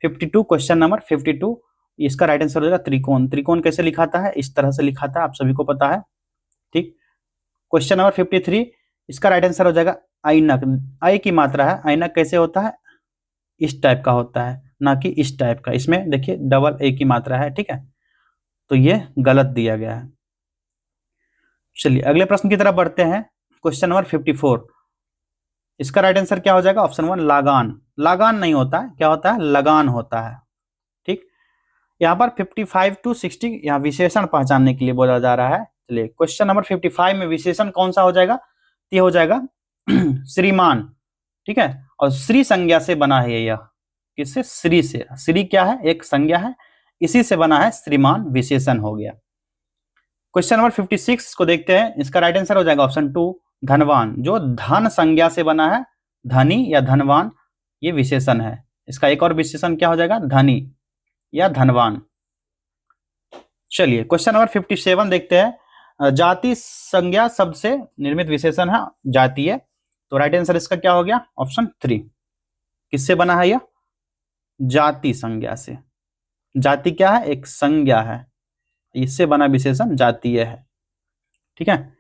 52 क्वेश्चन नंबर 52, इसका राइट आंसर हो जाएगा त्रिकोण। त्रिकोण कैसे लिखाता है, इस तरह से लिखाता है, आप सभी को पता है। ठीक, क्वेश्चन नंबर 53, इसका राइट आंसर हो जाएगा ऐनक। आई की मात्रा है, ऐनक कैसे होता है, इस टाइप का होता है, ना कि इस टाइप का। इसमें देखिए डबल ए की मात्रा है। ठीक है, तो ये गलत दिया गया है। चलिए अगले प्रश्न की तरफ बढ़ते हैं। क्वेश्चन नंबर 54, इसका राइट आंसर क्या हो जाएगा, ऑप्शन 1 लागान। लागान नहीं होता है, क्या होता है, लगान होता है। ठीक, यहाँ पर 55 to 60 यहाँ विशेषण पहचानने के लिए बोला जा रहा है। चलिए क्वेश्चन नंबर 55 में विशेषण कौन सा हो जाएगा, ये हो जाएगा श्रीमान। ठीक है, और श्री संज्ञा से बना है यह, किससे, श्री से। श्री क्या है, एक संज्ञा है, इसी से बना है श्रीमान, विशेषण हो गया। क्वेश्चन नंबर 56 को देखते हैं। इसका राइट आंसर हो जाएगा ऑप्शन 2 धनवान। जो धन संज्ञा से बना है, धनी या धनवान, ये विशेषण है। इसका एक और विशेषण क्या हो जाएगा, धनी या धनवान। चलिए क्वेश्चन नंबर 57 देखते हैं। जाति संज्ञा शब्द से निर्मित विशेषण है जातीय, तो राइट आंसर इसका क्या हो गया, ऑप्शन 3। किससे बना है यह, जाति संज्ञा से। जाति क्या है, एक संज्ञा है, इससे बना विशेषण जातीय है। ठीक है,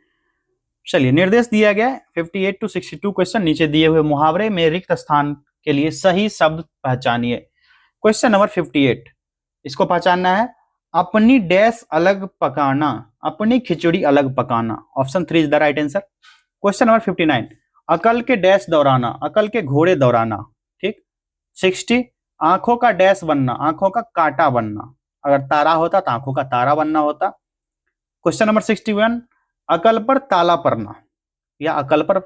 चलिए निर्देश दिया गया है 58 to 62 क्वेश्चन। नीचे दिए हुए मुहावरे में रिक्त स्थान के लिए सही शब्द पहचानिए। क्वेश्चन नंबर 58, इसको पहचानना है, अपनी डैश अलग पकाना, अपनी खिचड़ी अलग पकाना। Option 3 is the right answer. Question number 59, अकल के डैश दौराना, अकल के घोड़े दौराना। ठीक, 60, आंखों का डैश बनना, आंखों का कांटा बनना। अगर तारा होता तो आंखों का तारा बनना होता। क्वेश्चन नंबर 61, अकल पर ताला पड़ना, या अकल पर,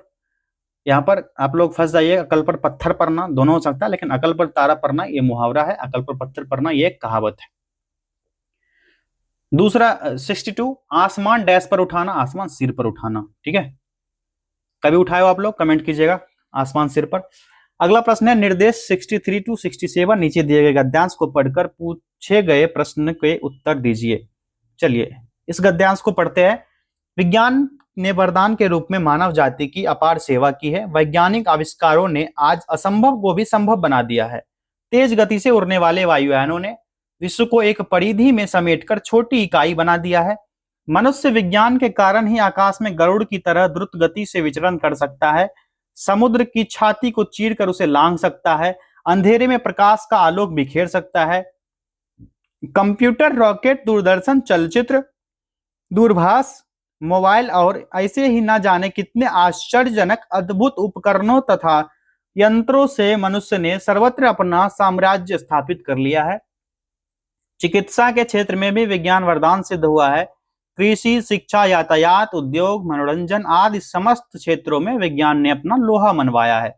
यहां पर आप लोग फंस जाइए, अकल पर पत्थर पड़ना दोनों हो सकता है, लेकिन अकल पर तारा पड़ना ये मुहावरा है, अकल पर पत्थर पड़ना ये कहावत है। दूसरा 62, आसमान डैश पर उठाना, आसमान सिर पर उठाना। ठीक है, कभी उठाए हो आप लोग, कमेंट कीजिएगा, आसमान सिर पर। अगला प्रश्न है निर्देश 63 to 67, नीचे दिए गए गद्यांश को पढ़कर पूछे गए प्रश्न के उत्तर दीजिए। चलिए इस गद्यांश को पढ़ते हैं। विज्ञान ने वरदान के रूप में मानव जाति की अपार सेवा की है। वैज्ञानिक आविष्कारों ने आज असंभव को भी संभव बना दिया है। तेज गति से उड़ने वाले वायुयानों ने विश्व को एक परिधि में समेटकर छोटी इकाई बना दिया है। मनुष्य विज्ञान के कारण ही आकाश में गरुड़ की तरह द्रुत गति से विचरण कर सकता है, समुद्र की छाती को चीरकर उसे लांघ सकता है, अंधेरे में प्रकाश का आलोक बिखेर सकता है। कंप्यूटर, रॉकेट, दूरदर्शन, चलचित्र, दूरभाष, मोबाइल और ऐसे ही ना जाने कितने आश्चर्यजनक अद्भुत उपकरणों तथा यंत्रों से मनुष्य ने सर्वत्र अपना साम्राज्य स्थापित कर लिया है। चिकित्सा के क्षेत्र में भी विज्ञान वरदान सिद्ध हुआ है। कृषि, शिक्षा, यातायात, उद्योग, मनोरंजन आदि समस्त क्षेत्रों में विज्ञान ने अपना लोहा मनवाया है,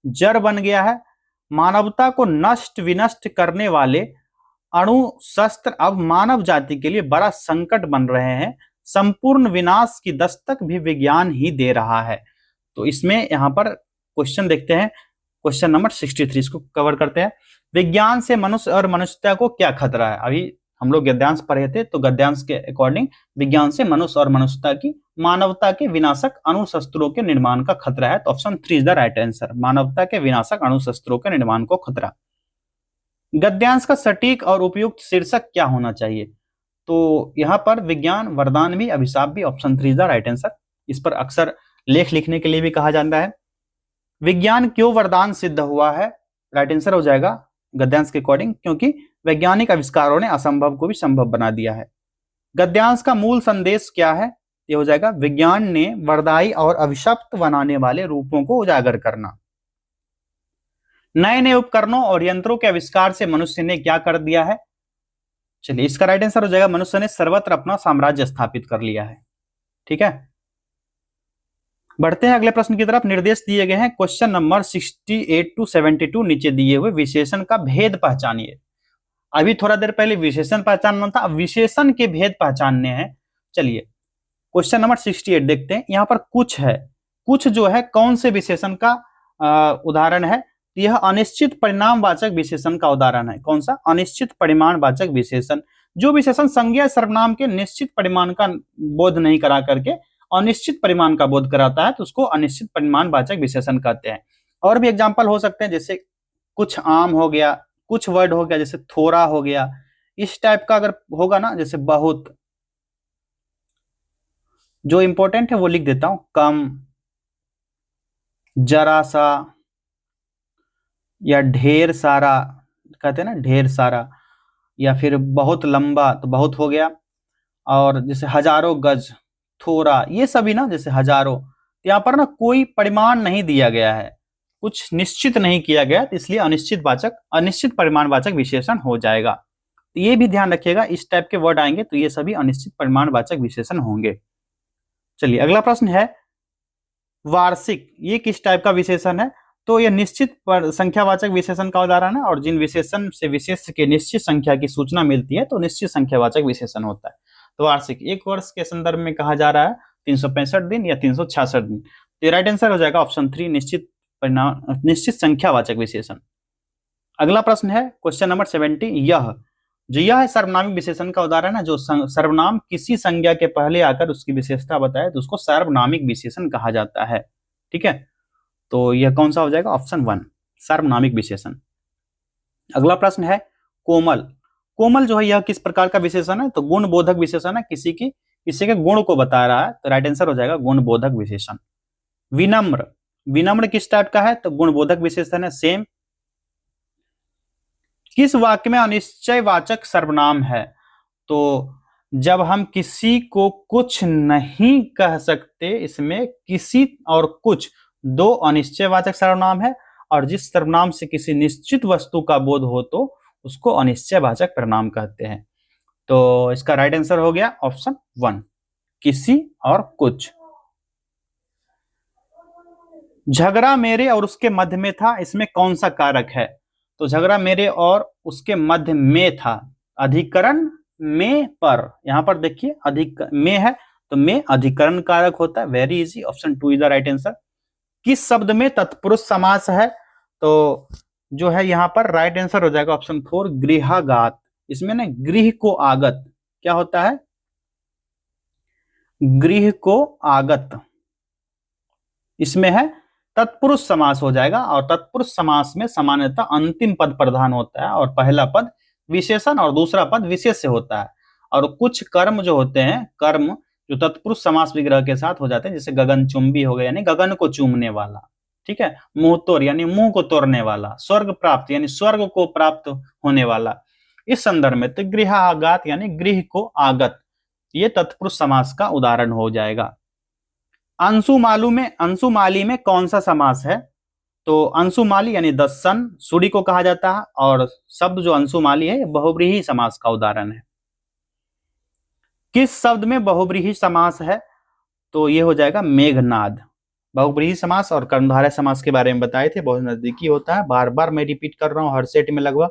जड़ बन गया है। मानवता को नष्ट विनष्ट करने वाले अणु शस्त्र अब मानव जाति के लिए बड़ा संकट बन रहे हैं, संपूर्ण विनाश की दस्तक भी विज्ञान ही दे रहा है। तो इसमें यहाँ पर क्वेश्चन देखते हैं, क्वेश्चन नंबर 63 इसको कवर करते हैं। विज्ञान से मनुष्य और मनुष्यता को क्या खतरा है? अभी हम लोग गद्यांश पढ़े थे, तो गद्यांश के अकॉर्डिंग विज्ञान से मनुष्य और मनुष्यता की मानवता के विनाशक अणुशस्त्रों के निर्माण का खतरा है। तो option 3 is the right answer, मानवता के विनाशक अणुशस्त्रों के निर्माण को खतरा। गद्यांश का सटीक और उपयुक्त शीर्षक क्या होना चाहिए? तो यहाँ पर विज्ञान वरदान भी अभिशाप भी, option 3 is the right answer. इस पर अक्सर लेख लिखने के लिए भी कहा जाता है। विज्ञान क्यों वरदान सिद्ध हुआ है? राइट आंसर हो जाएगा गद्यांश के अकॉर्डिंग, क्योंकि वैज्ञानिक आविष्कारों ने असंभव को भी संभव बना दिया है। गद्यांश का मूल संदेश क्या है? ये हो जाएगा विज्ञान ने वरदायी और अभिशप्त बनाने वाले रूपों को उजागर करना। नए नए उपकरणों और यंत्रों के आविष्कार से मनुष्य ने क्या कर दिया है? चलिए इसका राइट आंसर हो जाएगा मनुष्य ने सर्वत्र अपना साम्राज्य स्थापित कर लिया है। ठीक है, बढ़ते हैं अगले प्रश्न की तरफ। निर्देश दिए गए हैं क्वेश्चन नंबर 68 टू 72 नीचे दिए हुए विशेषण का भेद पहचानिए। अभी थोड़ा देर पहले विशेषण पहचानना था, अब विशेषण के भेद पहचानने हैं। चलिए क्वेश्चन नंबर 68 देखते हैं। यहाँ पर कुछ है, कुछ जो है कौन से विशेषण का उदाहरण है? यह अनिश्चित परिणामवाचक विशेषण का उदाहरण है। कौन सा? अनिश्चित परिमाणवाचक विशेषण। जो विशेषण संज्ञा सर्वनाम के निश्चित परिमाण का बोध नहीं करा करके अनिश्चित परिमाण का बोध कराता है, तो उसको अनिश्चित परिमाणवाचक विशेषण कहते हैं। और भी एग्जाम्पल हो सकते हैं, जैसे कुछ आम हो गया, कुछ वर्ड हो गया, जैसे थोड़ा हो गया, इस टाइप का अगर होगा ना, जैसे बहुत। जो इंपॉर्टेंट है वो लिख देता हूं, कम, जरा सा, या ढेर सारा, कहते हैं ना ढेर सारा, या फिर बहुत लंबा, तो बहुत हो गया। और जैसे हजारों गज, थोड़ा, ये सभी ना जैसे हजारों, यहाँ पर ना कोई परिमाण नहीं दिया गया है, कुछ निश्चित नहीं किया गया, तो इसलिए अनिश्चित परिमाणवाचक विशेषण हो जाएगा। तो ये भी ध्यान रखिएगा, इस टाइप के वर्ड आएंगे तो ये सभी अनिश्चित परिमाणवाचक विशेषण होंगे। चलिए अगला प्रश्न है वार्षिक, ये किस टाइप का विशेषण है? तो यह निश्चित संख्यावाचक विशेषण का उदाहरण है, और जिन विशेषण से विशेष के निश्चित संख्या की सूचना मिलती है तो निश्चित संख्यावाचक विशेषण होता है। तो वार्षिक एक वर्ष के संदर्भ में कहा जा रहा है 365 दिन या 366 दिन। तो राइट आंसर हो जाएगा ऑप्शन 3, निश्चित संख्यावाचक विशेषण। अगला प्रश्न है क्वेश्चन नंबर 70। यह सर्वनामिक विशेषण का उदाहरण है। जो सर्वनाम किसी संज्ञा के पहले आकर उसकी विशेषता बताए तो उसको सर्वनामिक विशेषण कहा जाता है। ठीक है, तो यह कौन सा हो जाएगा? ऑप्शन 1, सर्वनामिक विशेषण। अगला प्रश्न है कोमल। कोमल जो है यह किस प्रकार का विशेषण है? तो गुण बोधक विशेषण है, किसी के गुण को बता रहा है, तो राइट आंसर हो जाएगा गुण बोधक विशेषण। विनम्र, विनम्र किस टाइप का है? तो गुण बोधक विशेषण है, सेम। किस वाक्य में अनिश्चयवाचक सर्वनाम है? तो जब हम किसी को कुछ नहीं कह सकते, इसमें किसी और कुछ दो अनिश्चयवाचक सर्वनाम है, और जिस सर्वनाम से किसी निश्चित वस्तु का बोध हो तो उसको अनिश्चयवाचक सर्वनाम कहते हैं। तो इसका राइट आंसर हो गया ऑप्शन 1, किसी और कुछ। झगड़ा मेरे और उसके मध्य में था, इसमें कौन सा कारक है? तो झगड़ा मेरे और उसके मध्य में था, अधिकरण में पर, यहां पर देखिए अधिक में है तो में अधिकरण कारक होता है। Very easy, option 2 is the right answer. किस शब्द में तत्पुरुष समास है? तो जो है यहाँ पर राइट आंसर हो जाएगा ऑप्शन 4, गृहागात। इसमें ना गृह को आगत क्या होता है? गृह को आगत, इसमें है तत्पुरुष समास हो जाएगा। और तत्पुरुष समास में सामान्यतः अंतिम पद प्रधान होता है, और पहला पद विशेषण और दूसरा पद विशेष्य होता है। और कुछ कर्म जो होते हैं, कर्म जो तत्पुरुष समास विग्रह के साथ हो जाते हैं, जैसे गगनचुंबी हो गया यानी गगन को चूमने वाला, ठीक है, मुंह तोड़ यानी मुंह को तोड़ने वाला, स्वर्ग प्राप्त यानी स्वर्ग को प्राप्त होने वाला, इस संदर्भ में तो गृह आगात यानी गृह को आगत, ये तत्पुरुष समास का उदाहरण हो जाएगा। अंशुमाली में कौन सा समास है? तो अंशुमाली यानी द सन, सूर्य को कहा जाता है, और शब्द जो अंशुमाली है बहुव्रीहि समास का उदाहरण है। किस शब्द में बहुव्रीहि समास है? तो ये हो जाएगा मेघनाद। बहुव्रीहि समास और कर्मधारय समास के बारे में बताए थे, बहुत नजदीकी होता है, बार बार मैं रिपीट कर रहा हूं हर सेट में लगभग।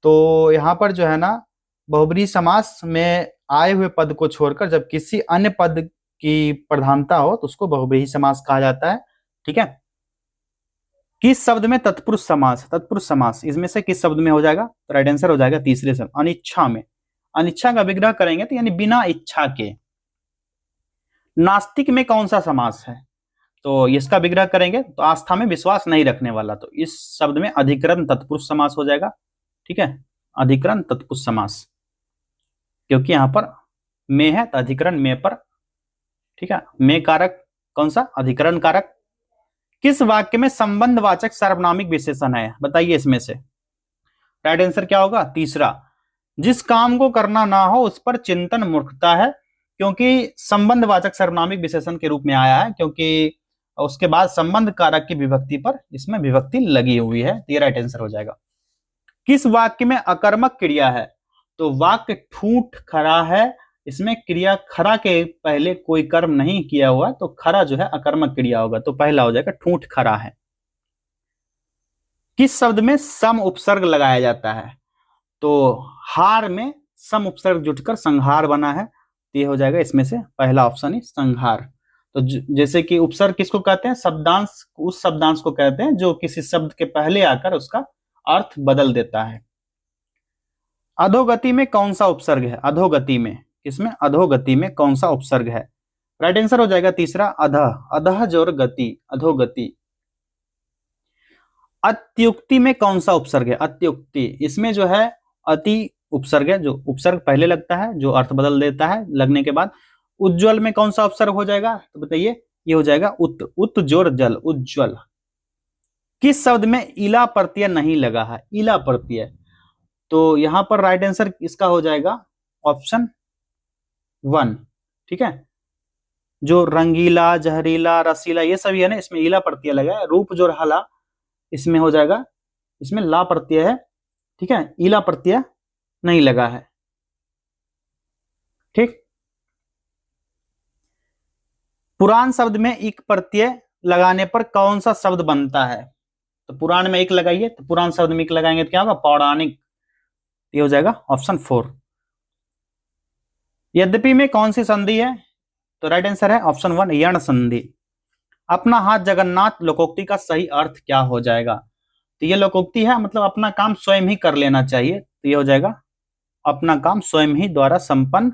तो यहाँ पर जो है ना, बहुब्रीहि समास में आए हुए पद को छोड़कर जब किसी अन्य पद की प्रधानता हो तो उसको बहुब्रीहि समास कहा जाता है। ठीक है। किस शब्द में तत्पुरुष समास, तत्पुरुष समास इसमें से किस शब्द में हो जाएगा? तो राइट आंसर हो जाएगा तीसरे शब्द, अनिच्छा में। अनिच्छा का विग्रह करेंगे तो यानी बिना इच्छा के। नास्तिक में कौन सा समास है? तो इसका विग्रह करेंगे तो आस्था में विश्वास नहीं रखने वाला, तो इस शब्द में अधिकरण तत्पुरुष समास हो जाएगा। ठीक है, अधिकरण तत्पुरुष समास, क्योंकि यहां पर में है तो अधिकरण में पर। ठीक है, में कारक कौन सा? अधिकरण कारक। किस वाक्य में संबंधवाचक सार्वनामिक विशेषण है? बताइए इसमें से। राइट आंसर क्या होगा? तीसरा, जिस काम को करना ना हो उस पर चिंतन मूर्खता है, क्योंकि संबंधवाचक सार्वनामिक विशेषण के रूप में आया है, क्योंकि उसके बाद संबंध कारक की विभक्ति पर इसमें विभक्ति लगी हुई है। ये राइट आंसर हो जाएगा। किस वाक्य में अकर्मक क्रिया है? तो वाक्य ठूठ खरा है, इसमें क्रिया खरा के पहले कोई कर्म नहीं किया हुआ, तो खरा जो है अकर्मक क्रिया होगा, तो पहला हो जाएगा ठूठ खरा है। किस शब्द में सम उपसर्ग लगाया जाता है? तो हार में सम उपसर्ग जुटकर संहार बना है, तो ये हो जाएगा इसमें से पहला ऑप्शन ही संहार। तो जैसे कि उपसर्ग किसको कहते हैं? शब्दांश, उस शब्दांश को कहते हैं जो किसी शब्द के पहले आकर उसका अर्थ बदल देता है। अधोगति में कौन सा उपसर्ग है? अधोगति में, किसमें? अधोगति में कौन सा उपसर्ग है? राइट आंसर हो जाएगा तीसरा, अधः। अधः जोर गति, अधोगति। अत्युक्ति में कौन सा उपसर्ग है? अत्युक्ति, इसमें जो है अति उपसर्ग है, जो उपसर्ग पहले लगता है, जो अर्थ बदल देता है लगने के बाद। उज्ज्वल में कौन सा उपसर्ग हो जाएगा? तो बताइए। ये हो जाएगा उत, उत जोर जल, उज्ज्वल। किस शब्द में इला प्रत्यय नहीं लगा है? इला प्रत्यय, तो यहां पर राइट आंसर इसका हो जाएगा ऑप्शन 1। ठीक है, जो रंगीला, जहरीला, रसीला ये सभी है ना, इसमें इला प्रत्यय लगा है। रूप जोर हला, इसमें हो जाएगा, इसमें ला प्रत्यय है। ठीक है, इला प्रत्यय नहीं लगा है। ठीक, पुराण शब्द में इक प्रत्यय लगाने पर कौन सा शब्द बनता है? तो पुराण में एक लगाइए, तो पुराण शब्द में एक लगाएंगे तो क्या होगा? पौराणिक। ये हो जाएगा ऑप्शन 4। यद्यपि में कौन सी संधि है? तो राइट आंसर है ऑप्शन 1, यण संधि। अपना हाथ जगन्नाथ लोकोक्ति का सही अर्थ क्या हो जाएगा? तो ये लोकोक्ति है, मतलब अपना काम स्वयं ही कर लेना चाहिए, तो ये हो जाएगा अपना काम स्वयं ही द्वारा संपन्न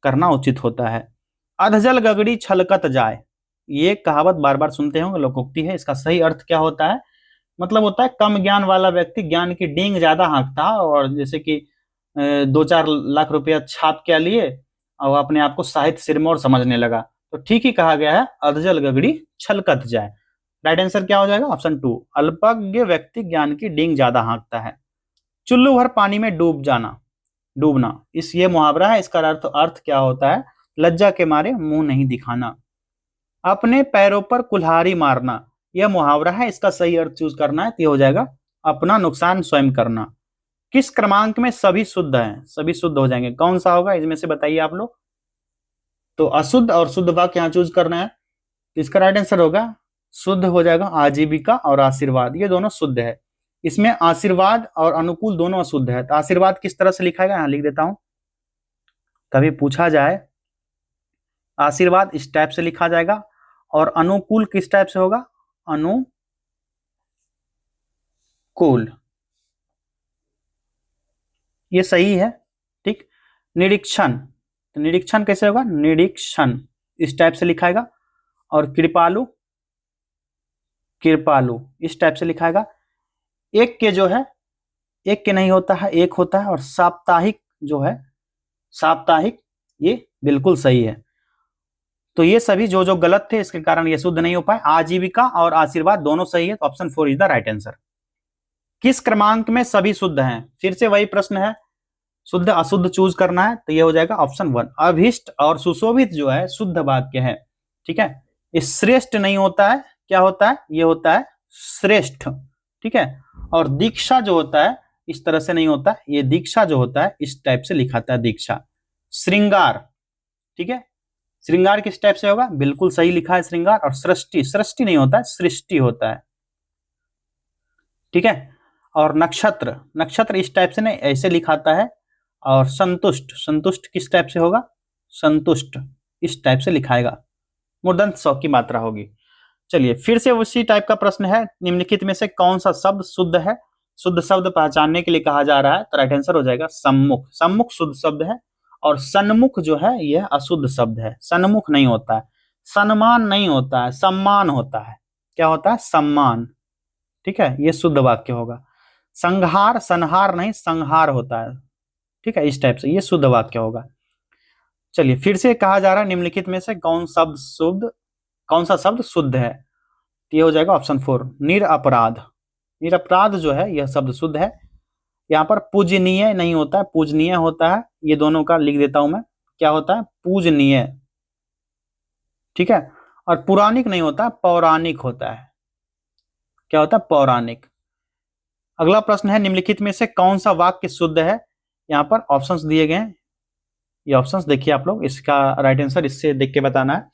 करना उचित होता है। अधजल गगड़ी छलकत जाए, ये कहावत बार बार सुनते होंगे, लोकोक्ति है। इसका सही अर्थ क्या होता है? मतलब होता है कम ज्ञान वाला व्यक्ति ज्ञान की डींग ज्यादा हाँकता है, और जैसे कि 2-4 लाख रुपया छाप क्या लिए और अपने आप को साहित्य सिरमौर समझने लगा, तो ठीक ही कहा गया है, अधजल गगड़ी छलकत जाए। राइट आंसर क्या हो जाएगा? ऑप्शन 2, अल्पज्ञ व्यक्ति ज्ञान की डींग ज्यादा हाँकता है। चुल्लू भर पानी में डूब जाना, डूबना, इस ये मुहावरा है, इसका अर्थ क्या होता है? लज्जा के मारे मुंह नहीं दिखाना। अपने पैरों पर कुल्हाड़ी मारना, यह मुहावरा है, इसका सही अर्थ चूज करना है, तो ये हो जाएगा अपना नुकसान स्वयं करना। किस क्रमांक में सभी शुद्ध हैं? सभी शुद्ध हो जाएंगे, कौन सा होगा इसमें से बताइए आप लोग। तो अशुद्ध और शुद्ध वाक्य यहाँ चूज करना है, तो इसका राइट आंसर होगा, शुद्ध हो जाएगा आजीविका और आशीर्वाद, ये दोनों शुद्ध है। इसमें आशीर्वाद और अनुकूल दोनों अशुद्ध है, तो आशीर्वाद किस तरह से लिखा है? यहाँ लिख देता हूं, कभी पूछा जाए, आशीर्वाद इस टाइप से लिखा जाएगा, और अनुकूल किस टाइप से होगा? अनुकूल, ये सही है। ठीक, निरीक्षण, तो निरीक्षण कैसे होगा? निरीक्षण इस टाइप से लिखाएगा, और कृपालु, कृपालु इस टाइप से लिखाएगा। एक के जो है, एक के नहीं होता है, एक होता है। और साप्ताहिक जो है, साप्ताहिक, ये बिल्कुल सही है। तो ये सभी जो जो गलत थे इसके कारण ये शुद्ध नहीं हो पाए। आजीविका और आशीर्वाद दोनों सही है, तो option 4 is the right answer. किस क्रमांक में सभी शुद्ध हैं? फिर से वही प्रश्न है, शुद्ध अशुद्ध चूज करना है, तो ये हो जाएगा ऑप्शन 1। अभिष्ट और सुशोभित जो है शुद्ध वाक्य है। ठीक है, ये श्रेष्ठ नहीं होता है, क्या होता है? ये होता है श्रेष्ठ। ठीक है, और दीक्षा जो होता है इस तरह से नहीं होता, ये दीक्षा जो होता है इस टाइप से लिखाता है, दीक्षा। श्रृंगार, ठीक है, श्रृंगार किस टाइप से होगा? बिल्कुल सही लिखा है श्रृंगार। और सृष्टि, सृष्टि नहीं होता है, सृष्टि होता है। ठीक है, और नक्षत्र, नक्षत्र इस टाइप से नहीं, ऐसे लिखाता है। और संतुष्ट, संतुष्ट किस टाइप से होगा, संतुष्ट इस टाइप से लिखाएगा, मूर्धन्य स की मात्रा होगी। चलिए फिर से उसी टाइप का प्रश्न है, निम्नलिखित में से कौन सा शब्द शुद्ध है, शुद्ध शब्द पहचानने के लिए कहा जा रहा है, तो राइट आंसर हो जाएगा सम्मुख। सम्मुख शुद्ध शब्द है और सन्मुख जो है यह अशुद्ध शब्द है। सन्मुख नहीं होता है, सम्मान नहीं होता है, सम्मान होता है। क्या होता है, सम्मान। ठीक है, ये शुद्ध वाक्य होगा। संहार, संहार नहीं, संहार होता है। ठीक है, इस टाइप से ये शुद्ध वाक्य होगा। चलिए फिर से कहा जा रहा है निम्नलिखित में से कौन सा शब्द शुद्ध है, ये हो जाएगा ऑप्शन 4 निरपराध। निरपराध जो है यह शब्द शुद्ध है। यहाँ पर पूजनीय नहीं होता है, पूजनीय होता है। ये दोनों का लिख देता हूं मैं, क्या होता है, पूजनीय। ठीक है, और पुराणिक नहीं होता, पौराणिक होता है। क्या होता है, पौराणिक। अगला प्रश्न है निम्नलिखित में से कौन सा वाक्य शुद्ध है, यहाँ पर ऑप्शंस दिए गए हैं। ये ऑप्शंस देखिए आप लोग, इसका राइट आंसर इससे देख के बताना है।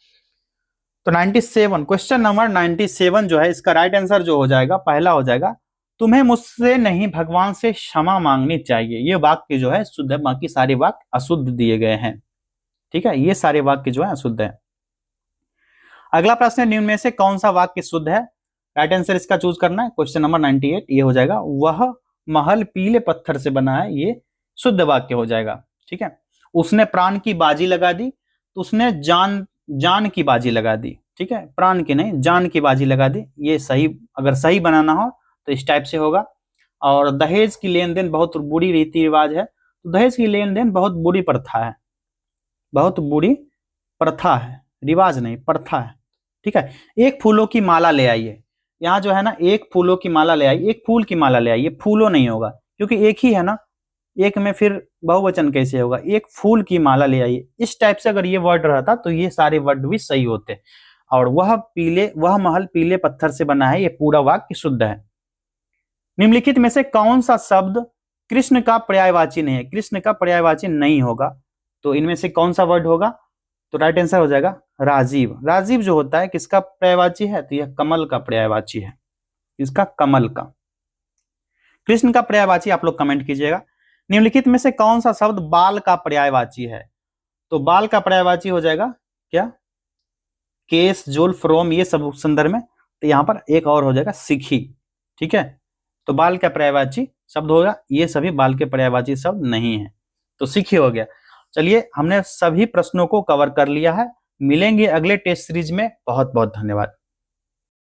तो 97, क्वेश्चन नंबर 97 जो है, इसका राइट आंसर जो हो जाएगा, पहला हो जाएगा, तुम्हें मुझसे नहीं भगवान से क्षमा मांगनी चाहिए। ये वाक्य जो है शुद्ध है, बाकी सारे वाक्य अशुद्ध दिए गए हैं। ठीक है, ये सारे वाक्य जो है अशुद्ध है। अगला प्रश्न है निम्न में से कौन सा वाक्य शुद्ध है, राइट आंसर इसका चूज करना है। क्वेश्चन नंबर 98 ये हो जाएगा, वह महल पीले पत्थर से बना है, ये शुद्ध वाक्य हो जाएगा। ठीक है, उसने प्राण की बाजी लगा दी, तो उसने जान की बाजी लगा दी। ठीक है, प्राण की नहीं, जान की बाजी लगा दी। ये सही, अगर सही बनाना हो तो इस टाइप से होगा। और दहेज की लेन देन बहुत बुरी रीति रिवाज है, तो दहेज की लेन देन बहुत बुरी प्रथा है, बहुत बुरी प्रथा है, रिवाज नहीं, प्रथा है। ठीक है, एक फूलों की माला ले आइए, यहाँ जो है ना, एक फूलों की माला ले आइए, एक फूल की माला ले आइए, फूलों नहीं होगा क्योंकि एक ही है ना, एक में फिर बहुवचन कैसे होगा, एक फूल की माला ले आइए। इस टाइप से अगर ये वर्ड रहता तो ये सारे वर्ड भी सही होते। और वह महल पीले पत्थर से बना है, ये पूरा वाक्य शुद्ध है। निम्नलिखित में से कौन सा शब्द कृष्ण का पर्यायवाची नहीं है, कृष्ण का पर्यायवाची नहीं होगा, तो इनमें से कौन सा वर्ड होगा, तो राइट आंसर हो जाएगा राजीव। राजीव जो होता है किसका पर्यायवाची है, तो यह कमल का पर्यायवाची है, इसका कमल का। कृष्ण का पर्यायवाची आप लोग कमेंट कीजिएगा। निम्नलिखित में से कौन सा शब्द बाल का पर्यायवाची है, तो बाल का पर्यायवाची हो जाएगा क्या, केस, जुल्फ, रोम, ये सब संदर्भ में। तो यहां पर एक और हो जाएगा सिखी। ठीक है, तो बाल का पर्यायवाची शब्द होगा, ये सभी बाल के पर्यायवाची शब्द नहीं है, तो सिखी हो गया। चलिए हमने सभी प्रश्नों को कवर कर लिया है, मिलेंगे अगले टेस्ट सीरीज में। बहुत बहुत धन्यवाद।